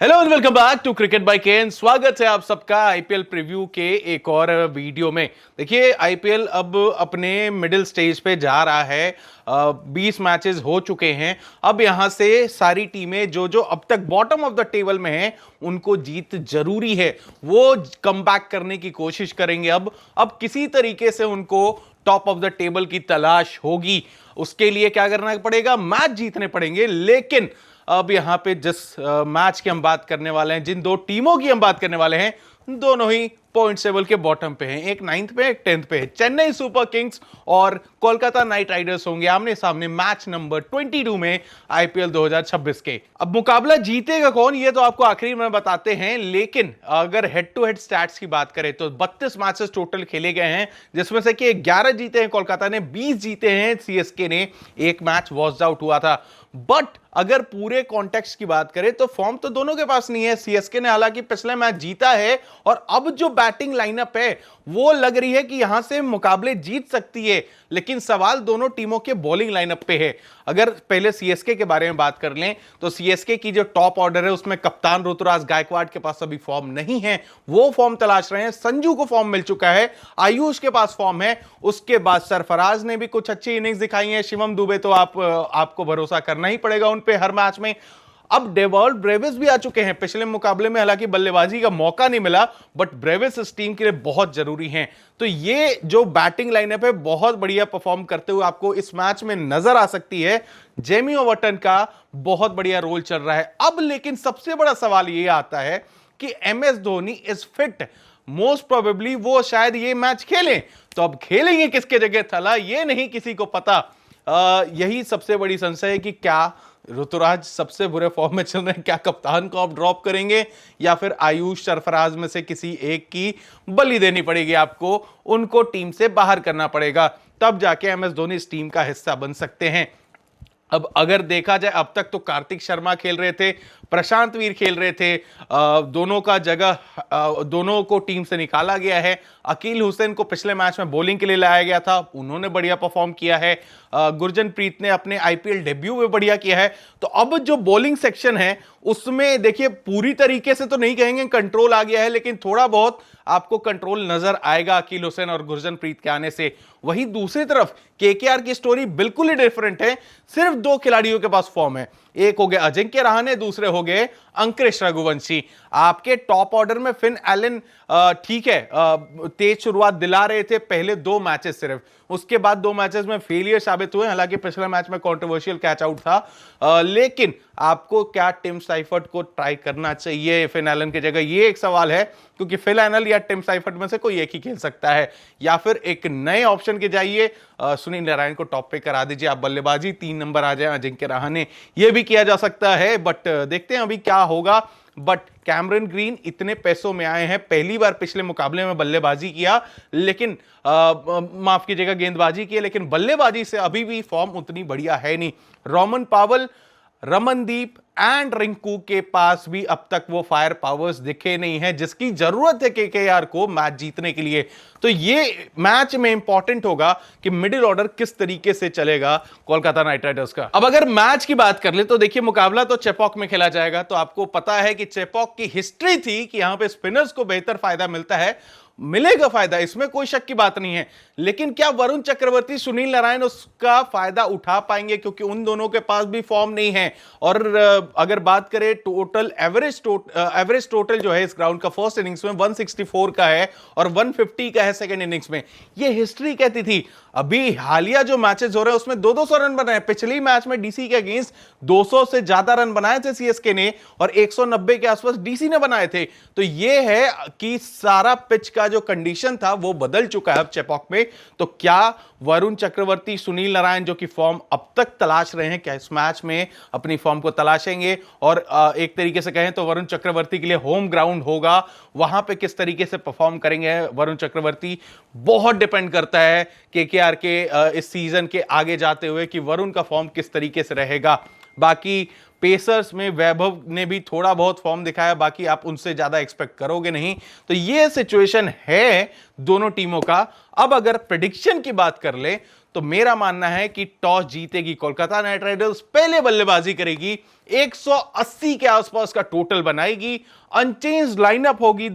Hello and welcome back to cricket by Ken. स्वागत है आप सबका आईपीएल प्रीव्यू के एक और वीडियो में। देखिए आईपीएल अब अपने मिडिल स्टेज पे जा रहा है। 20 मैचेस हो चुके हैं। अब यहां से सारी टीमें जो जो अब तक बॉटम ऑफ द टेबल में हैं उनको जीत जरूरी है। वो कमबैक करने की कोशिश करेंगे। अब किसी तरीके से उनको टॉप ऑफ द टेबल की तलाश होगी। उसके लिए क्या करना पड़ेगा? मैच जीतने पड़ेंगे। लेकिन अब यहां पे जिस मैच की हम बात करने वाले हैं, जिन दो टीमों की हम बात करने वाले हैं, दोनों ही पॉइंट टेबल के बॉटम पे हैं। एक 9th पे, एक 10th पे है। चेन्नई सुपर किंग्स और कोलकाता नाइट राइडर्स होंगे आमने सामने मैच नंबर 22 में आईपीएल 2026 के। अब मुकाबला जीतेगा कौन, ये तो आपको आखिरी में बताते हैं। लेकिन अगर हेड टू हेड स्टैट्स की बात करें तो 32 मैचेस टोटल खेले गए हैं, जिसमें से कि 11 जीते हैं कोलकाता ने, 20 जीते हैं सीएसके ने। एक मैच वॉश आउट हुआ था। बट अगर पूरे कॉन्टेक्स्ट की बात करें तो फॉर्म तो दोनों के पास नहीं है। सीएसके ने हालांकि पिछले मैच जीता है और अब जो बैटिंग लाइनअप है वो लग रही है कि यहां से मुकाबले जीत सकती है। लेकिन सवाल दोनों टीमों के बॉलिंग लाइनअप पे है। अगर पहले सीएसके के बारे में बात कर लें तो सीएसके की जो टॉप ऑर्डर है उसमें कप्तान ऋतुराज गायकवाड़ के पास अभी फॉर्म नहीं है, वो फॉर्म तलाश रहे हैं। संजू को फॉर्म मिल चुका है, आयुष के पास फॉर्म है। उसके बाद सरफराज ने भी कुछ अच्छी इनिंग्स दिखाई है। शिवम दुबे तो आपको भरोसा करना ही पड़ेगा उन पे हर मैच में। अब डेवॉल्ट ब्रेविस भी आ चुके हैं। पिछले मुकाबले में हालांकि बल्लेबाजी का मौका नहीं मिला, बट ब्रेविस इस टीम के लिए बहुत जरूरी हैं। तो ये जो बैटिंग लाइनअप है बहुत बढ़िया परफॉर्म करते हुए आपको इस मैच में नजर आ सकती है। जेमी ओवर्टन का बहुत बढ़िया रोल चल रहा है। अब लेकिन सबसे बड़ा सवाल ये आता है कि MS Dhoni is fit. Most probably वो शायद ये मैच खेलें। तो अब खेलेंगे किसके जगह थला, ये नहीं किसी को पता। यही सबसे बड़ी संशय है कि क्या ऋतुराज सबसे बुरे फॉर्म में चल रहे हैं, क्या कप्तान को आप ड्रॉप करेंगे या फिर आयुष सरफराज में से किसी एक की बलि देनी पड़ेगी आपको, उनको टीम से बाहर करना पड़ेगा, तब जाके एमएस धोनी इस टीम का हिस्सा बन सकते हैं। अब अगर देखा जाए अब तक तो कार्तिक शर्मा खेल रहे थे, प्रशांत वीर खेल रहे थे। दोनों का जगह दोनों को टीम से निकाला गया है। अकील हुसैन को पिछले मैच में बॉलिंग के लिए लाया गया था, उन्होंने बढ़िया परफॉर्म किया है। गुरजनप्रीत ने अपने आईपीएल डेब्यू में बढ़िया किया है। तो अब जो बॉलिंग सेक्शन है उसमें देखिए पूरी तरीके से तो नहीं कहेंगे कंट्रोल आ गया है, लेकिन थोड़ा बहुत आपको कंट्रोल नजर आएगा अकील हुसैन और गुरजनप्रीत के आने से। वहीं दूसरी तरफ केकेआर की स्टोरी बिल्कुल ही डिफरेंट है। सिर्फ दो खिलाड़ियों के पास फॉर्म है, एक हो गए अजिंक्य रहाणे, दूसरे हो गए अंकुरिश रघुवंशी। आपके टॉप ऑर्डर में फिन एलन ठीक है, तेज शुरुआत दिला रहे थे पहले 2 मैचेस सिर्फ, उसके बाद 2 मैचेस में फेलियर साबित हुए। हालांकि पिछले मैच में कंट्रोवर्शियल कैच आउट था। लेकिन आपको क्या टिम साइफर्ट को ट्राई करना चाहिए फिन एलन की जगह, ये एक सवाल है। क्योंकि फिल एनल या टिम साइफर्ट में से कोई एक ही खेल सकता है, या फिर एक नए ऑप्शन के जाइए। सुनील नारायण को टॉप पे करा दीजिए, आप बल्लेबाजी 3 नंबर आ जाए अजिंक्य रहाणे, ये भी किया जा सकता है। बट देखते हैं अभी क्या होगा। बट कैमरन ग्रीन इतने पैसों में आए हैं, पहली बार पिछले मुकाबले में बल्लेबाजी किया, लेकिन माफ कीजिएगा गेंदबाजी की, लेकिन बल्लेबाजी से अभी भी फॉर्म उतनी बढ़िया है नहीं। रोमन पावल, रमनदीप एंड रिंकू के पास भी अब तक वो फायर पावर्स दिखे नहीं है जिसकी जरूरत है केकेआर को मैच जीतने के लिए। तो ये मैच में इंपॉर्टेंट होगा कि मिडिल ऑर्डर किस तरीके से चलेगा कोलकाता नाइट राइडर्स का। अब अगर मैच की बात कर ले तो देखिए मुकाबला तो चेपॉक में खेला जाएगा। तो आपको पता है कि चेपॉक की हिस्ट्री थी कि यहां पे स्पिनर्स को बेहतर फायदा मिलता है, मिलेगा फायदा, इसमें कोई शक की बात नहीं है। लेकिन क्या वरुण चक्रवर्ती, सुनील नारायण उसका फायदा उठा पाएंगे? क्योंकि उन दोनों के पास भी फॉर्म नहीं है। और अगर बात करें टोटल एवरेज टोटल जो है इस ग्राउंड का फर्स्ट इनिंग्स में 164 का है और 150 का है सेकंड इनिंग्स में। ये हिस्ट्री कहती थी। अभी हालिया जो मैचेस हो रहे हैं उसमें 200 रन बनाए। पिछली मैच में डीसी के अगेंस्ट 200 से ज्यादा रन बनाए थे सीएसके ने और 190 के आसपास डीसी ने बनाए थे। तो ये है कि सारा पिच का जो कंडीशन था वो बदल चुका है अब चेपॉक में। तो क्या वरुण चक्रवर्ती, सुनील नारायण जो कि फॉर्म अब तक तलाश रहे हैं, क्या इस मैच में अपनी फॉर्म को तलाशेंगे? और एक तरीके से कहें तो वरुण चक्रवर्ती के लिए होम ग्राउंड होगा, वहां पे किस तरीके से परफॉर्म करेंगे वरुण चक्रवर्ती, बहुत डिपेंड करता है केकेआर के इस सीजन के आगे जाते हुए कि वरुण का फॉर्म किस तरीके से रहेगा। बाकी पेसर्स में वैभव ने भी थोड़ा बहुत फॉर्म दिखाया, बाकी आप उनसे ज्यादा एक्सपेक्ट करोगे नहीं। तो ये सिचुएशन है दोनों टीमों का। अब अगर प्रेडिक्शन की बात कर ले तो मेरा मानना है कि टॉस जीतेगी कोलकाता नाइट राइडर्स, पहले बल्लेबाजी करेगी 180 के आसपास का टोटल बनाएगी। अनचेंज लाइनअप होगी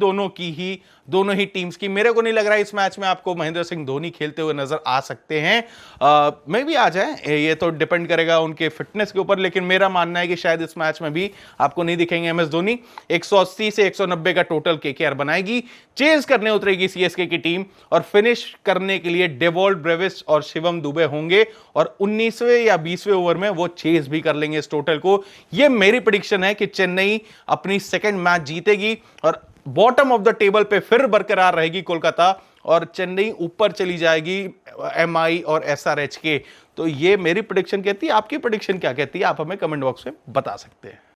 दोनों ही टीम्स की। मेरे को नहीं लग रहा है इस मैच में आपको महेंद्र सिंह धोनी खेलते हुए नजर आ सकते हैं। मे भी आ जाए, ये तो डिपेंड करेगा उनके फिटनेस के ऊपर, लेकिन मेरा मानना है कि शायद इस मैच में भी आपको नहीं दिखेंगे एमएस धोनी। 180 से 190 का टोटल केकेआर बनाएगी। चेज करने उतरेगी सीएसके की टीम और फिनिश करने के लिए डेवॉल्ट ब्रेविस और शिवम दुबे होंगे और 19वें या 20वें ओवर में वो चेज भी कर लेंगे इस टोटल को। ये मेरी प्रेडिक्शन है कि चेन्नई अपनी सेकंड मैच जीतेगी और बॉटम ऑफ द टेबल पे फिर बरकरार रहेगी कोलकाता और चेन्नई ऊपर चली जाएगी एमआई और एसआरएच के। तो ये मेरी प्रेडिक्शन कहती है। आपकी प्रेडिक्शन क्या कहती है? आप हमें कमेंट बॉक्स में बता सकते हैं।